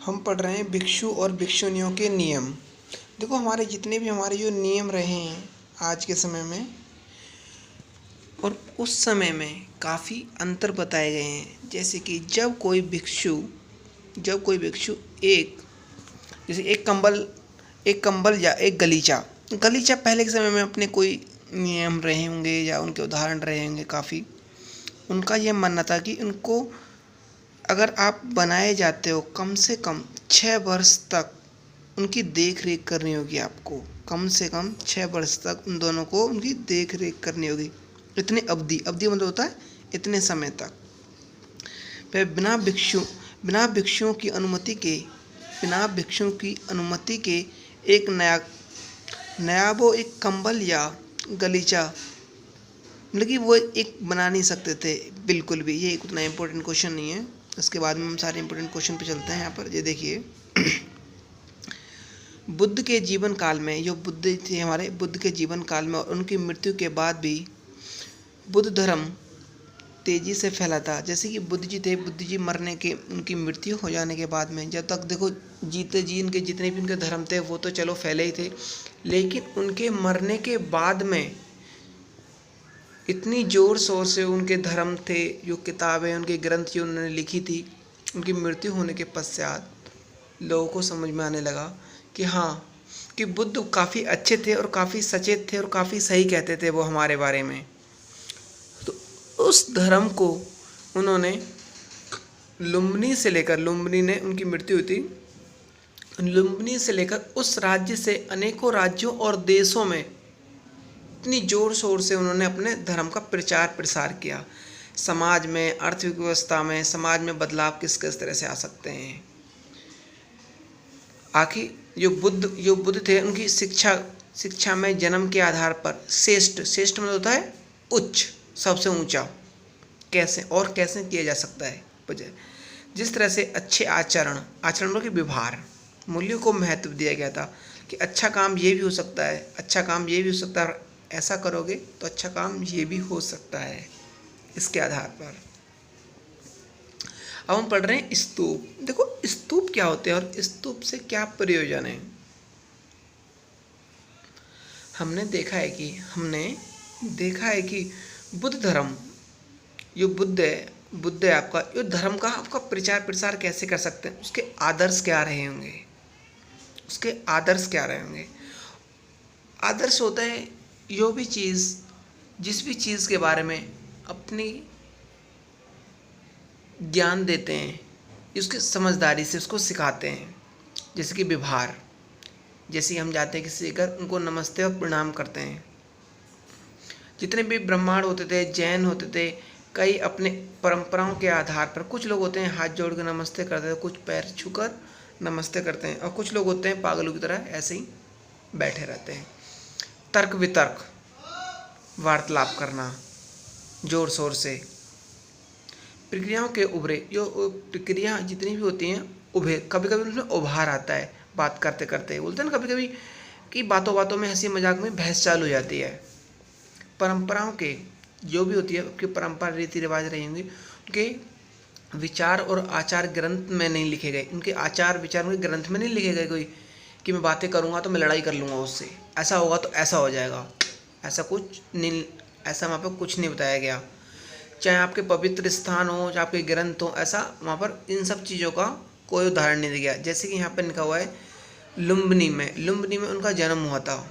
हम पढ़ रहे हैं भिक्षु और भिक्षुनियों के नियम। देखो हमारे जितने भी हमारे जो नियम रहे हैं आज के समय में और उस समय में काफ़ी अंतर बताए गए हैं। जैसे कि जब कोई भिक्षु एक जैसे एक कंबल या एक गलीचा गलीचा पहले के समय में अपने कोई नियम रहे होंगे या उनके उदाहरण रहे होंगे। काफ़ी उनका यह मानना था कि उनको अगर आप बनाए जाते हो कम से कम 6 वर्ष तक उनकी देख रेख करनी होगी। आपको कम से कम 6 वर्ष तक उन दोनों को उनकी देख रेख करनी होगी। इतने अवधि मतलब होता है इतने समय तक। फिर बिना भिक्षुओं की अनुमति के एक नया वो एक कंबल या गलीचा मतलब कि वो एक बना नहीं सकते थे बिल्कुल भी। ये उतना इम्पोर्टेंट क्वेश्चन नहीं है। उसके बाद में हम सारे इम्पोर्टेंट क्वेश्चन पे चलते हैं। यहाँ पर ये देखिए बुद्ध के जीवन काल में जो बुद्ध थे हमारे बुद्ध के जीवन काल में और उनकी मृत्यु के बाद भी बुद्ध धर्म तेज़ी से फैला था। जैसे कि बुद्ध जी मरने के उनकी मृत्यु हो जाने के बाद में जब तक देखो जीते जी इनके जितने भी उनके धर्म थे वो तो चलो फैले ही थे, लेकिन उनके मरने के बाद में इतनी ज़ोर शोर से उनके धर्म थे, जो किताबें उनके ग्रंथ जो उन्होंने लिखी थी, उनकी मृत्यु होने के पश्चात लोगों को समझ में आने लगा कि हाँ कि बुद्ध काफ़ी अच्छे थे और काफ़ी सचेत थे और काफ़ी सही कहते थे वो हमारे बारे में। तो उस धर्म को उन्होंने लुम्बिनी ने उनकी मृत्यु हुई थी, लुम्बिनी से लेकर उस राज्य से अनेकों राज्यों और देशों में इतनी ज़ोर शोर से उन्होंने अपने धर्म का प्रचार प्रसार किया। समाज में, अर्थव्यवस्था में, समाज में बदलाव किस किस तरह से आ सकते हैं। आखिर जो बुद्ध थे उनकी शिक्षा में जन्म के आधार पर श्रेष्ठ मतलब होता है उच्च, सबसे ऊंचा, कैसे किया जा सकता है। जिस तरह से अच्छे आचरण के व्यवहार मूल्यों को महत्व दिया गया था कि अच्छा काम ये भी हो सकता है, अच्छा काम ये भी हो सकता है, ऐसा करोगे तो अच्छा काम ये भी हो सकता है। इसके आधार पर अब हम पढ़ रहे हैं स्तूप। देखो स्तूप क्या होते हैं और स्तूप से क्या प्रयोजन है। हमने देखा है कि बुद्ध धर्म जो बुद्ध है आपका, ये धर्म का आपका प्रचार प्रसार कैसे कर सकते हैं, उसके आदर्श क्या रहे होंगे। आदर्श होता है जिस भी चीज़ के बारे में अपनी ज्ञान देते हैं, उसके समझदारी से उसको सिखाते हैं। जैसे कि व्यवहार, जैसे हम जाते हैं किसी घर, उनको नमस्ते और प्रणाम करते हैं। जितने भी ब्राह्मण होते थे, जैन होते थे, कई अपने परंपराओं के आधार पर कुछ लोग होते हैं हाथ जोड़ कर नमस्ते करते हैं, कुछ पैर छूकर नमस्ते करते हैं, और कुछ लोग होते हैं पागलों की तरह ऐसे ही बैठे रहते हैं। तर्क वितर्क, वार्तालाप करना जोर शोर से, प्रक्रियाओं के उभरे, जो प्रक्रिया जितनी भी होती हैं कभी कभी उसमें उभार आता है। बात करते करते बोलते हैं ना कभी कभी कि बातों बातों में हंसी मजाक में बहस चालू हो जाती है। परंपराओं के जो भी होती है उसकी परंपरा रीति रिवाज रही होंगी, उनके विचार और आचार ग्रंथ में नहीं लिखे गए। उनके आचार विचार उनके ग्रंथ में नहीं लिखे गए कोई कि मैं बातें करूँगा तो मैं लड़ाई कर लूँगा उससे, ऐसा होगा तो ऐसा हो जाएगा, ऐसा वहाँ पर कुछ नहीं बताया गया। चाहे आपके पवित्र स्थान हो, चाहे आपके ग्रंथ हो, ऐसा वहाँ पर इन सब चीज़ों का कोई उदाहरण नहीं दिया गया। जैसे कि यहाँ पर लिखा हुआ है लुम्बिनी में उनका जन्म हुआ था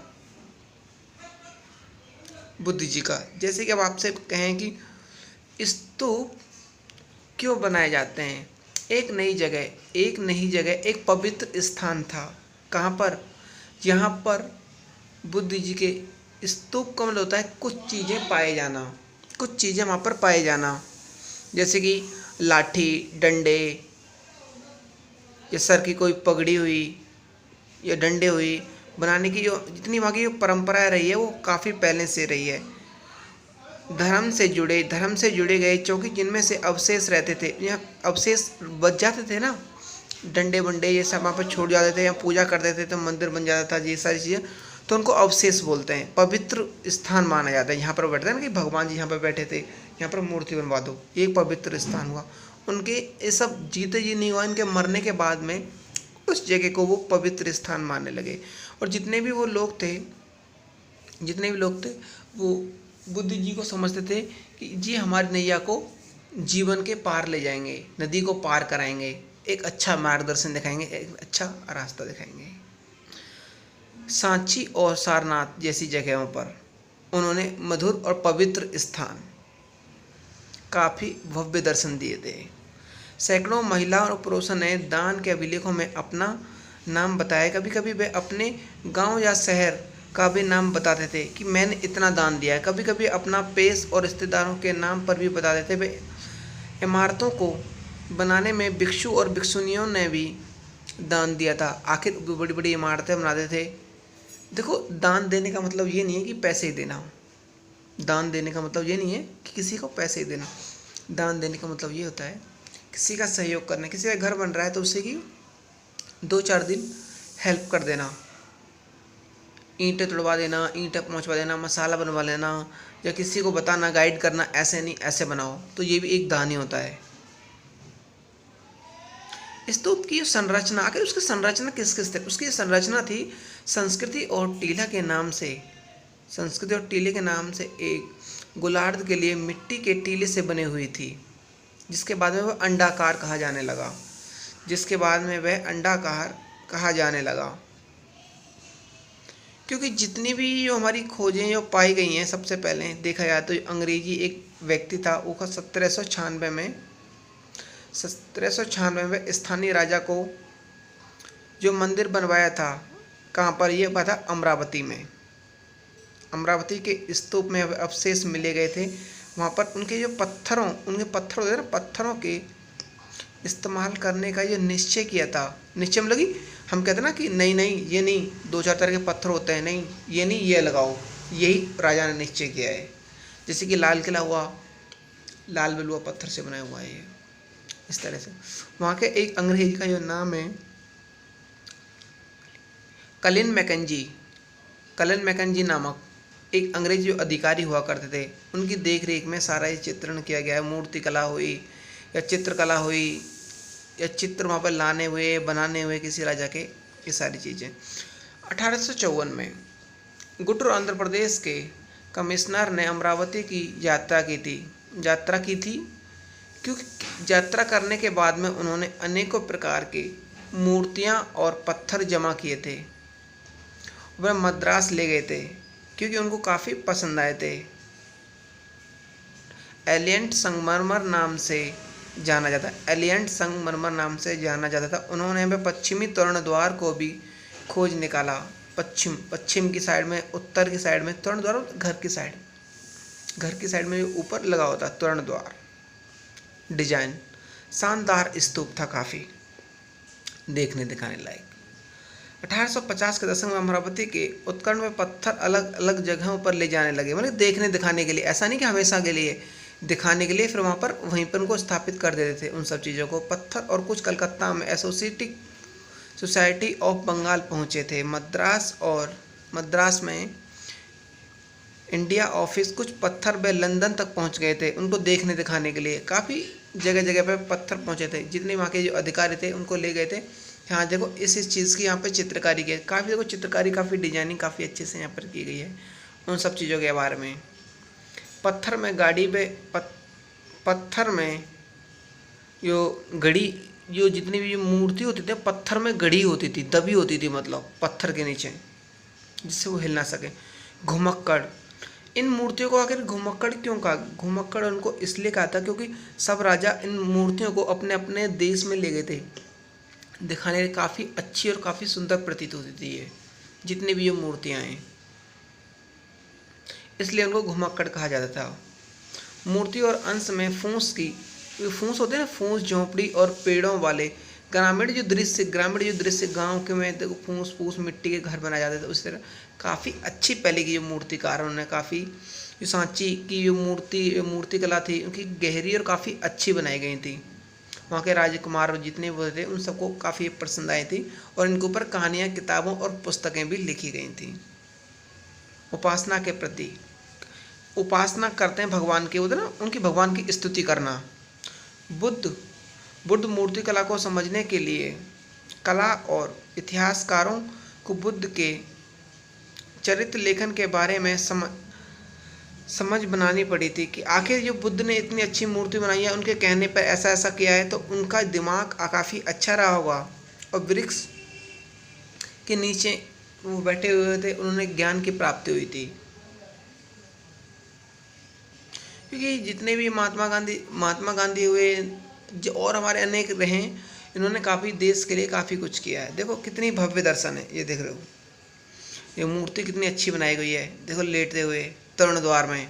बुद्ध जी का। जैसे कि अब आपसे कहें कि स्तूप क्यों बनाए जाते हैं। एक नई जगह एक पवित्र स्थान था। कहाँ पर? यहाँ पर बुद्ध जी के स्तूप का मतलब होता है कुछ चीज़ें वहाँ पर पाए जाना। जैसे कि लाठी, डंडे, या सर की कोई पगड़ी हुई या डंडे हुई बनाने की जो जितनी वहाँ की जो परंपरा रही है वो काफ़ी पहले से रही है। धर्म से जुड़े गए चौकी जिनमें से अवशेष रहते थे, यहाँ अवशेष बच जाते थे ना, डंडे बंडे ये सब वहाँ पर छोड़ जाते थे या पूजा कर देते थे तो मंदिर बन जाता था, ये सारी चीज़ें, तो उनको अवशेष बोलते हैं। पवित्र स्थान माना जाता है। यहाँ पर बैठते हैं ना कि भगवान जी यहाँ पर बैठे थे, यहाँ पर मूर्ति बनवा दो, एक पवित्र स्थान हुआ। उनके ये सब जीते जी नहीं हुआ, इनके मरने के बाद में उस जगह को वो पवित्र स्थान मानने लगे। और जितने भी लोग थे वो बुद्ध जी को समझते थे कि जी हमारी नैया को जीवन के पार ले जाएंगे, नदी को पार कराएंगे, एक अच्छा मार्गदर्शन दिखाएंगे, एक अच्छा रास्ता दिखाएंगे। सांची और सारनाथ जैसी जगहों पर उन्होंने मधुर और पवित्र स्थान काफ़ी भव्य दर्शन दिए थे। सैकड़ों महिलाओं और पुरुषों ने दान के अभिलेखों में अपना नाम बताया। कभी कभी वे अपने गांव या शहर का भी नाम बताते थे कि मैंने इतना दान दिया है। कभी कभी अपना पेश और रिश्तेदारों के नाम पर भी बताते थे। वे इमारतों को बनाने में भिक्षु और भिक्षुनियों ने भी दान दिया था। आखिर बड़ी बड़ी इमारतें बनाते थे। देखो, दान देने का मतलब ये नहीं है कि पैसे ही देना हो। दान देने का मतलब ये नहीं है कि किसी को पैसे ही देना। दान देने का मतलब ये होता है किसी का सहयोग करना। किसी का घर बन रहा है तो उसे की 2-4 दिन हेल्प कर देना, ईंटें तुड़वा देना, ईंटें पहुंचवा देना, मसाला बनवा लेना, या किसी को बताना, गाइड करना, ऐसे नहीं ऐसे बनाओ, तो ये भी एक दान ही होता है। स्तूप की संरचना, आखिर उसकी संरचना किस किस थी? उसकी संरचना थी संस्कृति और टीला के नाम से। संस्कृति और टीले के नाम से एक गोलार्ध के लिए मिट्टी के टीले से बनी हुई थी, जिसके बाद में वह अंडाकार कहा जाने लगा। क्योंकि जितनी भी जो हमारी खोजें जो पाई गई हैं, सबसे पहले देखा जाए तो अंग्रेजी एक व्यक्ति था, वो 1796 में स्थानीय राजा को जो मंदिर बनवाया था, कहाँ पर ये पता, अमरावती में। अमरावती के स्तूप में अवशेष मिले गए थे। वहाँ पर उनके जो पत्थर होते हैं ना, पत्थरों के इस्तेमाल करने का जो निश्चय किया था। निश्चय मतलब कि हम कहते हैं ना कि नहीं ये नहीं, 2-4 तरह के पत्थर होते हैं, नहीं ये नहीं, ये लगाओ, यही राजा ने निश्चय किया है। जैसे कि लाल किला हुआ, लाल बलुआ पत्थर से बनाया हुआ है ये, इस तरह से। वहाँ के एक अंग्रेज का जो नाम है कलिन मैकेंजी नामक एक अंग्रेज जो अधिकारी हुआ करते थे, उनकी देख रेख में सारा ये चित्रण किया गया है। मूर्ति कला हुई या चित्रकला हुई या चित्र वहाँ पर लाने हुए, बनाने हुए किसी राजा के, ये सारी चीज़ें। 1854 में गुंटूर आंध्र प्रदेश के कमिश्नर ने अमरावती की यात्रा की थी। क्योंकि यात्रा करने के बाद में उन्होंने अनेकों प्रकार के मूर्तियाँ और पत्थर जमा किए थे। वह मद्रास ले गए थे क्योंकि उनको काफ़ी पसंद आए थे। एलियंट संगमरमर नाम से जाना जाता था। उन्होंने वह पश्चिमी तोरण द्वार को भी खोज निकाला। पश्चिम की साइड में, उत्तर की साइड में तोरण द्वार, घर की साइड में ऊपर लगा होता तोरण द्वार। डिजाइन शानदार स्तूप था, काफ़ी देखने दिखाने लायक। 1850 के दशक में अमरावती के उत्खनन में पत्थर अलग अलग जगहों पर ले जाने लगे, मतलब देखने दिखाने के लिए, ऐसा नहीं कि हमेशा के लिए, दिखाने के लिए। फिर वहीं पर उनको स्थापित कर देते थे उन सब चीज़ों को, पत्थर। और कुछ कलकत्ता में एसोसिएटिक सोसाइटी ऑफ बंगाल पहुँचे थे। मद्रास में इंडिया ऑफिस कुछ पत्थर वे लंदन तक पहुंच गए थे उनको देखने दिखाने के लिए। काफ़ी जगह जगह पर पत्थर पहुंचे थे। जितने वहाँ के जो अधिकारी थे उनको ले गए थे, हाँ देखो इस चीज़ की यहाँ पे चित्रकारी की है। काफ़ी देखो चित्रकारी, काफ़ी डिजाइनिंग काफ़ी अच्छे से यहाँ पर की गई है उन सब चीज़ों के बारे में। पत्थर में जो गड़ी, जो जितनी भी मूर्ति होती थी पत्थर में गड़ी होती थी, दबी होती थी, मतलब पत्थर के नीचे, जिससे वो हिल ना सके। घुमक्कड़, इन मूर्तियों को आखिर घुमक्कड़ क्यों कहा? घुमक्कड़ उनको इसलिए कहा था क्योंकि सब राजा इन मूर्तियों को अपने अपने देश में ले गए थे दिखाने में। काफ़ी अच्छी और काफ़ी सुंदर प्रतीत होती थी ये जितनी भी ये मूर्तियाँ हैं, इसलिए उनको घुमक्कड़ कहा जाता था। मूर्ति और अंश में फूस होते हैं ना, फूस, झोंपड़ी और पेड़ों वाले ग्रामीण जो दृश्य गांव के में देखो फूस मिट्टी के घर बनाए जाते थे। उस तरह काफ़ी अच्छी पहले की जो मूर्तिकार, उन्होंने काफ़ी जो सांची की जो मूर्ति कला थी उनकी गहरी और काफ़ी अच्छी बनाई गई थी। वहाँ के राजकुमार जितने वो थे उन सबको काफ़ी पसंद आई थी और इनके ऊपर कहानियाँ, किताबों और पुस्तकें भी लिखी गई थी। उपासना के प्रति, उपासना करते हैं भगवान के, होते ना उनकी भगवान की स्तुति करना। बुद्ध मूर्ति कला को समझने के लिए कला और इतिहासकारों को बुद्ध के चरित्र लेखन के बारे में समझ बनानी पड़ी थी कि आखिर जो बुद्ध ने इतनी अच्छी मूर्ति बनाई है, उनके कहने पर ऐसा ऐसा किया है, तो उनका दिमाग काफ़ी अच्छा रहा होगा। और वृक्ष के नीचे वो बैठे हुए थे, उन्होंने ज्ञान की प्राप्ति हुई थी। क्योंकि जितने भी महात्मा गांधी हुए जो और हमारे अनेक रहे, इन्होंने काफ़ी देश के लिए काफ़ी कुछ किया है। देखो कितनी भव्य दर्शन है, ये देख रहे हो, ये मूर्ति कितनी अच्छी बनाई गई है। देखो लेटते हुए तरुण द्वार में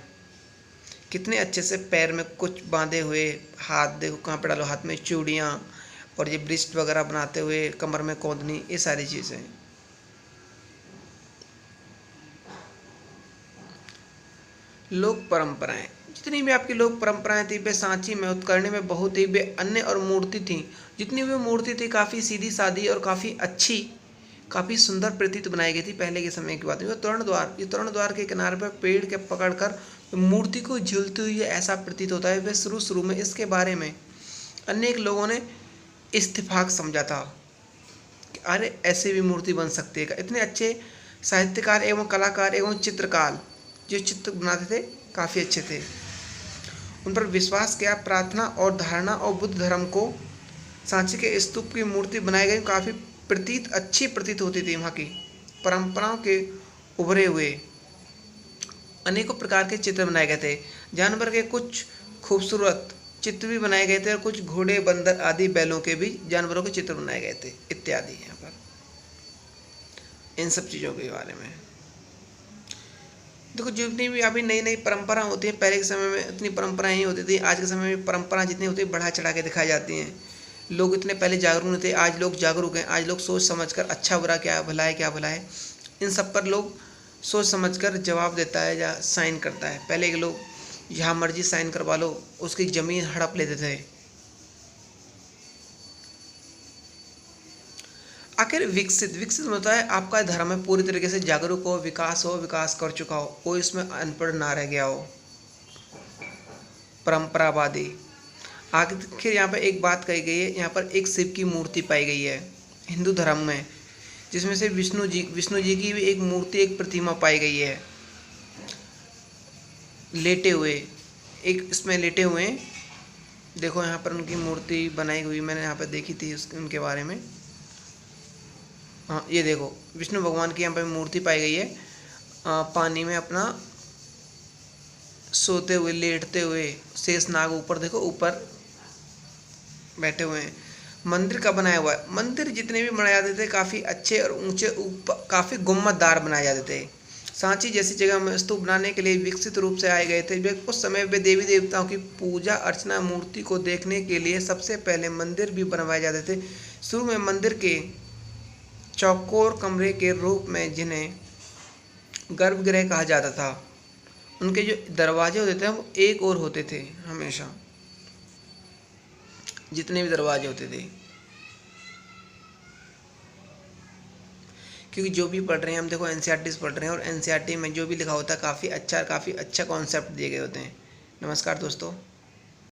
कितने अच्छे से पैर में कुछ बांधे हुए, हाथ देखो कहाँ पे डालो, हाथ में चूड़ियाँ, और ये ब्रिस्ट वगैरह बनाते हुए, कमर में कौंदनी, ये सारी चीज़ें। लोक परंपराएं, जितनी भी आपकी लोक परंपराएं थी वे सांची में, उत्कर्णी में बहुत ही वे अन्य और मूर्ति थी। जितनी भी मूर्ति थी काफ़ी सीधी सादी और काफ़ी अच्छी, काफ़ी सुंदर प्रतीत बनाई गई थी पहले के समय की बात है। ये तोरण द्वार के किनारे पर पेड़ के पकड़कर मूर्ति को झूलती हुई ऐसा प्रतीत होता है। वे शुरू में इसके बारे में अनेक लोगों ने इत्तेफाक समझा था कि अरे ऐसे भी मूर्ति बन सकती है। इतने अच्छे साहित्यकार एवं कलाकार एवं चित्रकार जो चित्र बनाते थे काफ़ी अच्छे थे, उन पर विश्वास किया, प्रार्थना और धारणा और बुद्ध धर्म को सांची के स्तूप की मूर्ति बनाई गई काफ़ी अच्छी प्रतीत होती थी। वहाँ की परंपराओं के उभरे हुए अनेकों प्रकार के चित्र बनाए गए थे। जानवर के कुछ खूबसूरत चित्र भी बनाए गए थे और कुछ घोड़े, बंदर आदि बैलों के भी जानवरों के चित्र बनाए गए थे इत्यादि। यहाँ पर इन सब चीज़ों के बारे में देखो, जितनी भी अभी नई नई परंपरा होती है, पहले के समय में इतनी परंपराएं ही होती थी, आज के समय में परंपरा जितनी होती है बढ़ा चढ़ा के दिखाई जाती हैं। लोग इतने पहले जागरूक नहीं थे, आज लोग जागरूक हैं। आज लोग सोच समझकर अच्छा बुरा क्या भला है क्या भला है, इन सब पर लोग सोच समझकर जवाब देता है या साइन करता है। पहले के लोग जहाँ मर्जी साइन करवा लो, उसकी ज़मीन हड़प लेते थे। आखिर विकसित होता है आपका धर्म में पूरी तरीके से जागरूक हो, विकास कर चुका हो, कोई इसमें अनपढ़ ना रह गया हो। परंपरावादी, आखिर यहाँ पर एक बात कही गई है, यहाँ पर एक शिव की मूर्ति पाई गई है हिंदू धर्म में, जिसमें से विष्णु जी की भी एक मूर्ति, एक प्रतिमा पाई गई है लेटे हुए, एक इसमें लेटे हुए। देखो यहाँ पर उनकी मूर्ति बनाई हुई, मैंने यहाँ पर देखी थी उनके बारे में। हाँ, ये देखो विष्णु भगवान की यहाँ पर मूर्ति पाई गई है, पानी में अपना सोते हुए, लेटते हुए, शेष नाग ऊपर, देखो ऊपर बैठे हुए हैं। मंदिर का बनाया हुआ है। मंदिर जितने भी बनाए जाते थे काफ़ी अच्छे और ऊंचे, ऊपर काफ़ी गुम्मतदार बनाए जाते थे। सांची जैसी जगह में स्तूप बनाने के लिए विकसित रूप से आए गए थे। वे उस समय वे देवी देवताओं की पूजा अर्चना, मूर्ति को देखने के लिए सबसे पहले मंदिर भी बनवाए जाते थे। शुरू में मंदिर के चौकोर कमरे के रूप में, जिन्हें गर्भगृह कहा जाता था, उनके जो दरवाजे होते थे वो एक ओर होते थे हमेशा, जितने भी दरवाजे होते थे। क्योंकि जो भी पढ़ रहे हैं हम, देखो एनसीईआरटी पढ़ रहे हैं, और एनसीईआरटी में जो भी लिखा होता है काफ़ी अच्छा कॉन्सेप्ट दिए गए होते हैं। नमस्कार दोस्तों।